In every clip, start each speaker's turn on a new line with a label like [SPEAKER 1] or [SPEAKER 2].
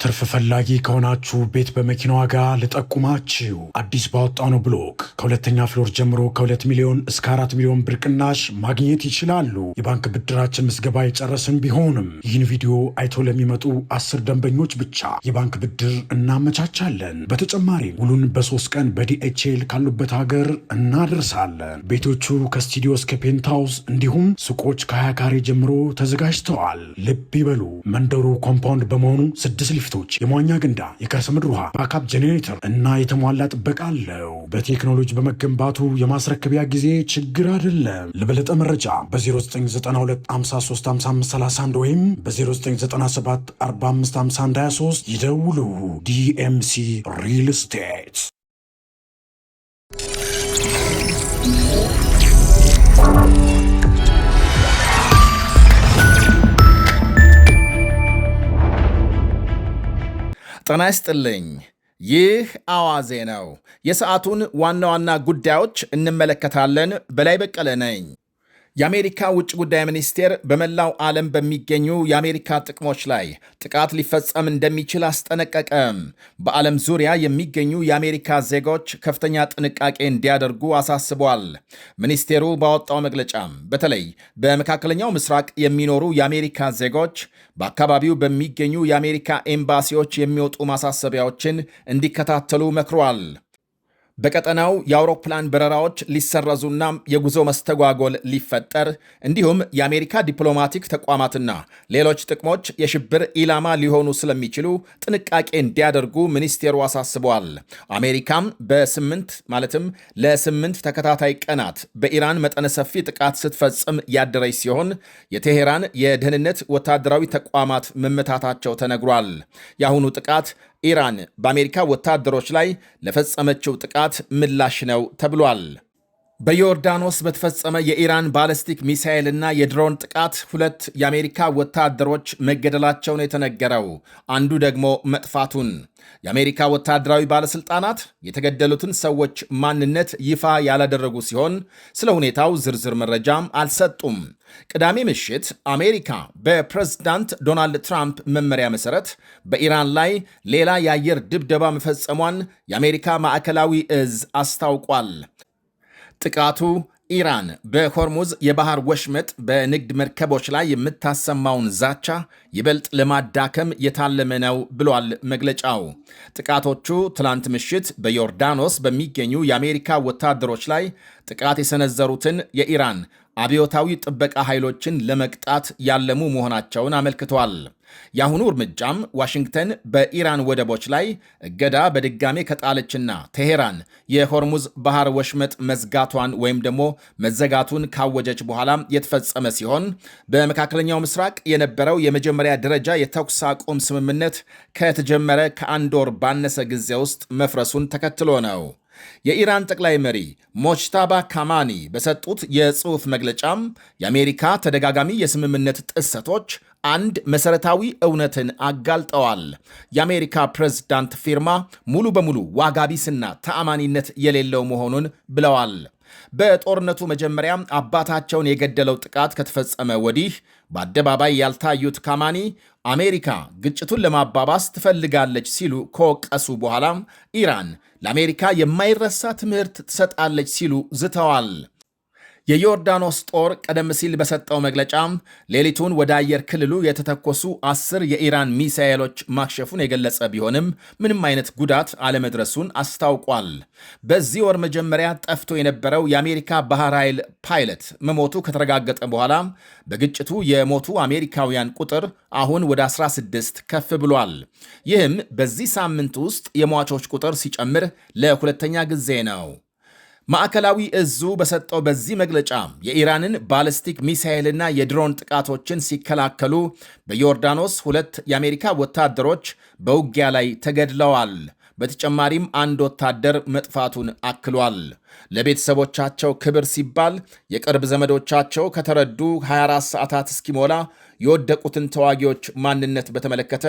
[SPEAKER 1] ትርፍ ፈላጊ ከሆናችሁ ቤት በመኪና ዋጋ ልጠቁማችሁ። አዲስ ባወጣነው ብሎክ ከሁለተኛ ፍሎር ጀምሮ ከ2 ሚሊዮን እስከ 4 ሚሊዮን ብር ቅናሽ ማግኘት ይችላሉ። የባንክ ብድራችን ምዝገባ የጨረስን ቢሆንም ይህን ቪዲዮ አይቶ ለሚመጡ 10 ደንበኞች ብቻ የባንክ ብድር እናመቻቻለን። በተጨማሪም ውሉን በ3 ቀን በዲኤችኤል ካሉበት ሀገር እናደርሳለን። ቤቶቹ ከስቱዲዮ እስከ ፔንትሃውስ እንዲሁም ሱቆች ከ20 ካሬ ጀምሮ ተዘጋጅተዋል። ልብ ይበሉ፣ መንደሩ ኮምፓውንድ በመሆኑ 6 ሊፍቶች፣ የመዋኛ ገንዳ፣ የከርሰ ምድር ውሃ፣ ባካፕ ጄኔሬተር እና የተሟላ ጥበቃ አለው። በቴክኖሎጂ በመገንባቱ የማስረከቢያ ጊዜ ችግር አይደለም። ለበለጠ መረጃ በ0992535531 ወይም በ0997455123 ይደውሉ። ዲኤምሲ ሪል ስቴት።
[SPEAKER 2] ጤና ይስጥልኝ። ይህ አዋዜ ነው። የሰዓቱን ዋና ዋና ጉዳዮች እንመለከታለን። በላይ በቀለ ነኝ። የአሜሪካ ውጭ ጉዳይ ሚኒስቴር በመላው ዓለም በሚገኙ የአሜሪካ ጥቅሞች ላይ ጥቃት ሊፈጸም እንደሚችል አስጠነቀቀም። በዓለም ዙሪያ የሚገኙ የአሜሪካ ዜጎች ከፍተኛ ጥንቃቄ እንዲያደርጉ አሳስቧል። ሚኒስቴሩ ባወጣው መግለጫም በተለይ በመካከለኛው ምስራቅ የሚኖሩ የአሜሪካ ዜጎች በአካባቢው በሚገኙ የአሜሪካ ኤምባሲዎች የሚወጡ ማሳሰቢያዎችን እንዲከታተሉ መክሯል። በቀጠናው የአውሮፕላን በረራዎች ሊሰረዙና የጉዞ መስተጓጎል ሊፈጠር እንዲሁም የአሜሪካ ዲፕሎማቲክ ተቋማትና ሌሎች ጥቅሞች የሽብር ኢላማ ሊሆኑ ስለሚችሉ ጥንቃቄ እንዲያደርጉ ሚኒስቴሩ አሳስበዋል። አሜሪካም ለ8 ተከታታይ ቀናት በኢራን መጠነ ሰፊ ጥቃት ስትፈጽም ያደረች ሲሆን የቴሄራን የደህንነት ወታደራዊ ተቋማት መመታታቸው ተነግሯል። የአሁኑ ጥቃት ኢራን በአሜሪካ ወታደሮች ላይ ለፈጸመችው ጥቃት ምላሽ ነው ተብሏል። በዮርዳኖስ በተፈጸመ የኢራን ባለስቲክ ሚሳኤልና የድሮን ጥቃት 2 የአሜሪካ ወታደሮች መገደላቸውን የተነገረው፣ አንዱ ደግሞ መጥፋቱን የአሜሪካ ወታደራዊ ባለሥልጣናት የተገደሉትን ሰዎች ማንነት ይፋ ያላደረጉ ሲሆን ስለ ሁኔታው ዝርዝር መረጃም አልሰጡም። ቅዳሜ ምሽት አሜሪካ በፕሬዝዳንት ዶናልድ ትራምፕ መመሪያ መሠረት በኢራን ላይ ሌላ የአየር ድብደባ መፈጸሟን የአሜሪካ ማዕከላዊ እዝ አስታውቋል። ጥቃቱ ኢራን በሆርሙዝ የባህር ወሽመጥ በንግድ መርከቦች ላይ የምታሰማውን ዛቻ ይበልጥ ለማዳከም የታለመ ነው ብሏል መግለጫው። ጥቃቶቹ ትላንት ምሽት በዮርዳኖስ በሚገኙ የአሜሪካ ወታደሮች ላይ ጥቃት የሰነዘሩትን የኢራን አብዮታዊ ጥበቃ ኃይሎችን ለመቅጣት ያለሙ መሆናቸውን አመልክቷል። የአሁኑ እርምጃም ዋሽንግተን በኢራን ወደቦች ላይ እገዳ በድጋሜ ከጣለችና ቴሄራን የሆርሙዝ ባህር ወሽመጥ መዝጋቷን ወይም ደግሞ መዘጋቱን ካወጀች በኋላ የተፈጸመ ሲሆን በመካከለኛው ምስራቅ የነበረው የመጀመሪያ ደረጃ የተኩስ አቁም ስምምነት ከተጀመረ ከ1 ወር ባነሰ ጊዜ ውስጥ መፍረሱን ተከትሎ ነው። የኢራን ጠቅላይ መሪ ሞጅታባ ካማኒ በሰጡት የጽሑፍ መግለጫም የአሜሪካ ተደጋጋሚ የስምምነት ጥሰቶች አንድ መሰረታዊ እውነትን አጋልጠዋል። የአሜሪካ ፕሬዝዳንት ፊርማ ሙሉ በሙሉ ዋጋቢስና ተአማኒነት የሌለው መሆኑን ብለዋል። በጦርነቱ መጀመሪያ አባታቸውን የገደለው ጥቃት ከተፈጸመ ወዲህ በአደባባይ ያልታዩት ካማኒ አሜሪካ ግጭቱን ለማባባስ ትፈልጋለች ሲሉ ከወቀሱ በኋላ ኢራን ለአሜሪካ የማይረሳ ትምህርት ትሰጣለች ሲሉ ዝተዋል። የዮርዳኖስ ጦር ቀደም ሲል በሰጠው መግለጫ ሌሊቱን ወደ አየር ክልሉ የተተኮሱ 10 የኢራን ሚሳኤሎች ማክሸፉን የገለጸ ቢሆንም ምንም አይነት ጉዳት አለመድረሱን አስታውቋል። በዚህ ወር መጀመሪያ ጠፍቶ የነበረው የአሜሪካ ባህር ኃይል ፓይለት መሞቱ ከተረጋገጠ በኋላ በግጭቱ የሞቱ አሜሪካውያን ቁጥር አሁን ወደ 16 ከፍ ብሏል። ይህም በዚህ ሳምንት ውስጥ የሟቾች ቁጥር ሲጨምር ለሁለተኛ ጊዜ ነው። ማዕከላዊ እዙ በሰጠው በዚህ መግለጫ የኢራንን ባለስቲክ ሚሳኤልና የድሮን ጥቃቶችን ሲከላከሉ በዮርዳኖስ 2 የአሜሪካ ወታደሮች በውጊያ ላይ ተገድለዋል። በተጨማሪም አንድ ወታደር መጥፋቱን አክሏል። ለቤተሰቦቻቸው ክብር ሲባል የቅርብ ዘመዶቻቸው ከተረዱ 24 ሰዓታት እስኪሞላ የወደቁትን ተዋጊዎች ማንነት በተመለከተ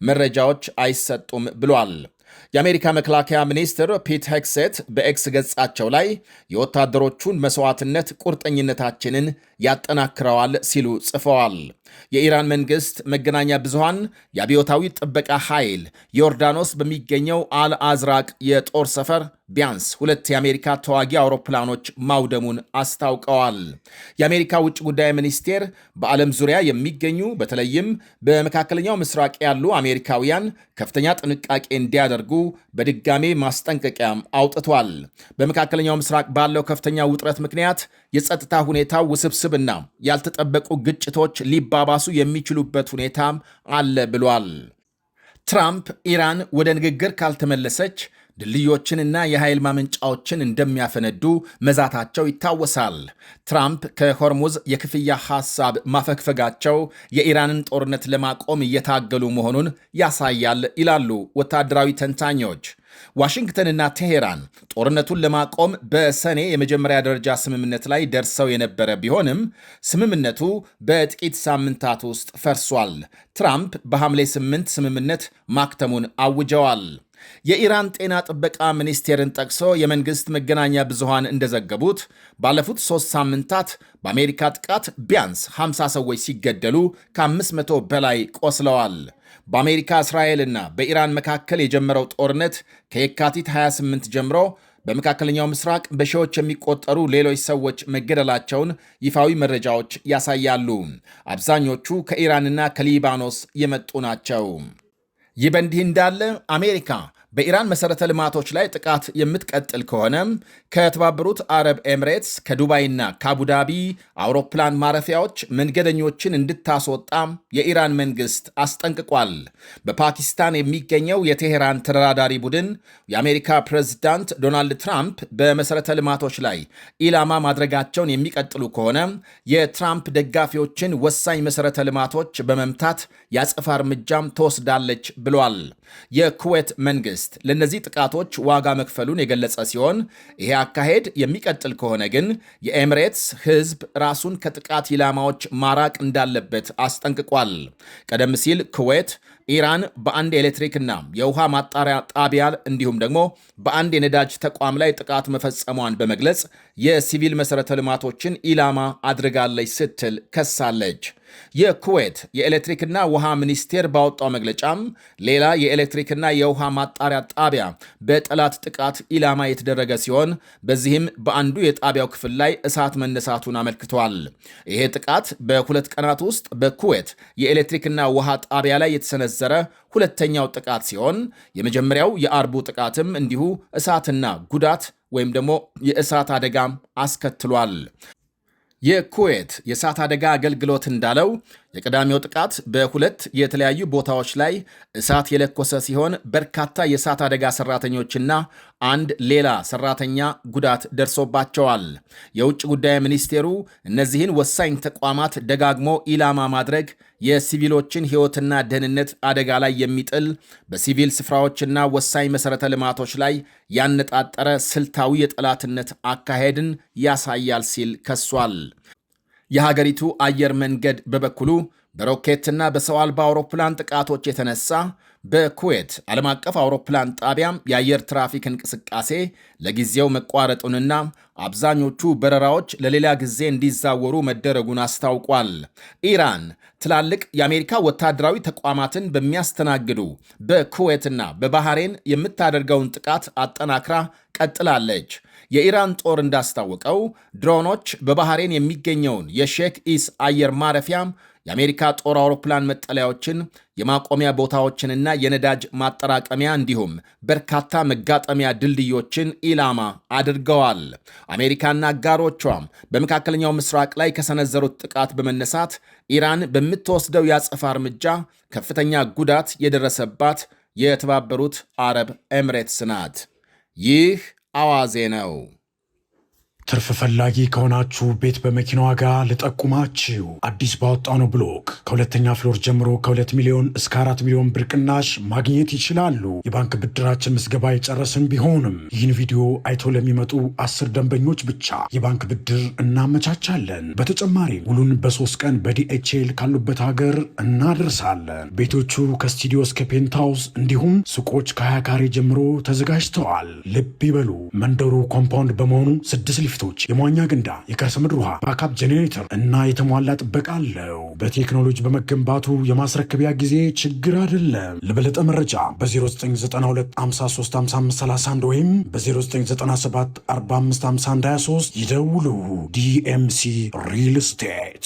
[SPEAKER 2] መረጃዎች አይሰጡም ብሏል። የአሜሪካ መከላከያ ሚኒስትር ፒት ሄግሴት በኤክስ ገጻቸው ላይ የወታደሮቹን መስዋዕትነት ቁርጠኝነታችንን ያጠናክረዋል ሲሉ ጽፈዋል። የኢራን መንግሥት መገናኛ ብዙሃን የአብዮታዊ ጥበቃ ኃይል ዮርዳኖስ በሚገኘው አልአዝራቅ የጦር ሰፈር ቢያንስ 2 የአሜሪካ ተዋጊ አውሮፕላኖች ማውደሙን አስታውቀዋል። የአሜሪካ ውጭ ጉዳይ ሚኒስቴር በዓለም ዙሪያ የሚገኙ በተለይም በመካከለኛው ምስራቅ ያሉ አሜሪካውያን ከፍተኛ ጥንቃቄ እንዲያደርጉ በድጋሜ ማስጠንቀቂያም አውጥቷል። በመካከለኛው ምስራቅ ባለው ከፍተኛ ውጥረት ምክንያት የጸጥታ ሁኔታው ውስብስብና ያልተጠበቁ ግጭቶች ሊባባሱ የሚችሉበት ሁኔታም አለ ብሏል። ትራምፕ ኢራን ወደ ንግግር ካልተመለሰች ድልድዮችንና የኃይል ማመንጫዎችን እንደሚያፈነዱ መዛታቸው ይታወሳል። ትራምፕ ከሆርሙዝ የክፍያ ሐሳብ ማፈግፈጋቸው የኢራንን ጦርነት ለማቆም እየታገሉ መሆኑን ያሳያል ይላሉ ወታደራዊ ተንታኞች። ዋሽንግተንና ቴሄራን ጦርነቱን ለማቆም በሰኔ የመጀመሪያ ደረጃ ስምምነት ላይ ደርሰው የነበረ ቢሆንም ስምምነቱ በጥቂት ሳምንታት ውስጥ ፈርሷል። ትራምፕ በሐምሌ 8 ስምምነት ማክተሙን አውጀዋል። የኢራን ጤና ጥበቃ ሚኒስቴርን ጠቅሶ የመንግሥት መገናኛ ብዙሃን እንደዘገቡት ባለፉት 3 ሳምንታት በአሜሪካ ጥቃት ቢያንስ 50 ሰዎች ሲገደሉ ከ500 በላይ ቆስለዋል። በአሜሪካ እስራኤልና በኢራን መካከል የጀመረው ጦርነት ከየካቲት 28 ጀምሮ በመካከለኛው ምስራቅ በሺዎች የሚቆጠሩ ሌሎች ሰዎች መገደላቸውን ይፋዊ መረጃዎች ያሳያሉ። አብዛኞቹ ከኢራንና ከሊባኖስ የመጡ ናቸው። ይህ በእንዲህ እንዳለ አሜሪካ በኢራን መሠረተ ልማቶች ላይ ጥቃት የምትቀጥል ከሆነ ከተባበሩት አረብ ኤምሬትስ ከዱባይና ከአቡዳቢ አውሮፕላን ማረፊያዎች መንገደኞችን እንድታስወጣ የኢራን መንግሥት አስጠንቅቋል። በፓኪስታን የሚገኘው የቴሄራን ተደራዳሪ ቡድን የአሜሪካ ፕሬዝዳንት ዶናልድ ትራምፕ በመሠረተ ልማቶች ላይ ኢላማ ማድረጋቸውን የሚቀጥሉ ከሆነ የትራምፕ ደጋፊዎችን ወሳኝ መሠረተ ልማቶች በመምታት የአጸፋ እርምጃም ትወስዳለች ብሏል። የኩዌት መንግሥት ለእነዚህ ጥቃቶች ዋጋ መክፈሉን የገለጸ ሲሆን ይሄ አካሄድ የሚቀጥል ከሆነ ግን የኤሚሬትስ ሕዝብ ራሱን ከጥቃት ኢላማዎች ማራቅ እንዳለበት አስጠንቅቋል። ቀደም ሲል ኩዌት ኢራን በአንድ የኤሌክትሪክና የውሃ ማጣሪያ ጣቢያ እንዲሁም ደግሞ በአንድ የነዳጅ ተቋም ላይ ጥቃት መፈጸሟን በመግለጽ የሲቪል መሠረተ ልማቶችን ኢላማ አድርጋለች ስትል ከሳለች። የኩዌት የኤሌክትሪክና ውሃ ሚኒስቴር ባወጣው መግለጫም ሌላ የኤሌክትሪክና የውሃ ማጣሪያ ጣቢያ በጠላት ጥቃት ኢላማ የተደረገ ሲሆን በዚህም በአንዱ የጣቢያው ክፍል ላይ እሳት መነሳቱን አመልክቷል። ይሄ ጥቃት በ2 ቀናት ውስጥ በኩዌት የኤሌክትሪክና ውሃ ጣቢያ ላይ የተሰነዘረ ሁለተኛው ጥቃት ሲሆን የመጀመሪያው የአርቡ ጥቃትም እንዲሁ እሳትና ጉዳት ወይም ደግሞ የእሳት አደጋም አስከትሏል። የኩዌት የእሳት አደጋ አገልግሎት እንዳለው የቀዳሚው ጥቃት በ2 የተለያዩ ቦታዎች ላይ እሳት የለኮሰ ሲሆን በርካታ የእሳት አደጋ ሰራተኞችና አንድ ሌላ ሰራተኛ ጉዳት ደርሶባቸዋል። የውጭ ጉዳይ ሚኒስቴሩ እነዚህን ወሳኝ ተቋማት ደጋግሞ ኢላማ ማድረግ የሲቪሎችን ሕይወትና ደህንነት አደጋ ላይ የሚጥል በሲቪል ስፍራዎችና ወሳኝ መሠረተ ልማቶች ላይ ያነጣጠረ ስልታዊ የጠላትነት አካሄድን ያሳያል ሲል ከሷል። የሀገሪቱ አየር መንገድ በበኩሉ በሮኬትና በሰው አልባ አውሮፕላን ጥቃቶች የተነሳ በኩዌት ዓለም አቀፍ አውሮፕላን ጣቢያም የአየር ትራፊክ እንቅስቃሴ ለጊዜው መቋረጡንና አብዛኞቹ በረራዎች ለሌላ ጊዜ እንዲዛወሩ መደረጉን አስታውቋል። ኢራን ትላልቅ የአሜሪካ ወታደራዊ ተቋማትን በሚያስተናግዱ በኩዌትና በባህሬን የምታደርገውን ጥቃት አጠናክራ ቀጥላለች። የኢራን ጦር እንዳስታወቀው ድሮኖች በባህሬን የሚገኘውን የሼክ ኢስ አየር ማረፊያም የአሜሪካ ጦር አውሮፕላን መጠለያዎችን፣ የማቆሚያ ቦታዎችንና የነዳጅ ማጠራቀሚያ እንዲሁም በርካታ መጋጠሚያ ድልድዮችን ኢላማ አድርገዋል። አሜሪካና አጋሮቿም በመካከለኛው ምስራቅ ላይ ከሰነዘሩት ጥቃት በመነሳት ኢራን በምትወስደው የአጸፋ እርምጃ ከፍተኛ ጉዳት የደረሰባት የተባበሩት አረብ ኤምሬትስ ናት። ይህ አዋዜ ነው።
[SPEAKER 1] ትርፍ ፈላጊ ከሆናችሁ ቤት በመኪና ዋጋ ልጠቁማችሁ። አዲስ ባወጣነው ብሎክ ከሁለተኛ ፍሎር ጀምሮ ከ2 ሚሊዮን እስከ 4 ሚሊዮን ብር ቅናሽ ማግኘት ይችላሉ። የባንክ ብድራችን ምዝገባ የጨረስን ቢሆንም ይህን ቪዲዮ አይቶ ለሚመጡ 10 ደንበኞች ብቻ የባንክ ብድር እናመቻቻለን። በተጨማሪም ውሉን በ3 ቀን በዲኤችኤል ካሉበት ሀገር እናደርሳለን። ቤቶቹ ከስቱዲዮ እስከ ፔንታውስ እንዲሁም ሱቆች ከ20 ካሬ ጀምሮ ተዘጋጅተዋል። ልብ ይበሉ፣ መንደሩ ኮምፓውንድ በመሆኑ 6 ሊፍቶች፣ የመዋኛ ገንዳ፣ የከርሰ ምድር ውሃ፣ ባካፕ ጄኔሬተር እና የተሟላ ጥበቃ አለው። በቴክኖሎጂ በመገንባቱ የማስረከቢያ ጊዜ ችግር አይደለም። ለበለጠ መረጃ በ0992535531 ወይም በ0997455123 ይደውሉ። ዲኤምሲ ሪል ስቴት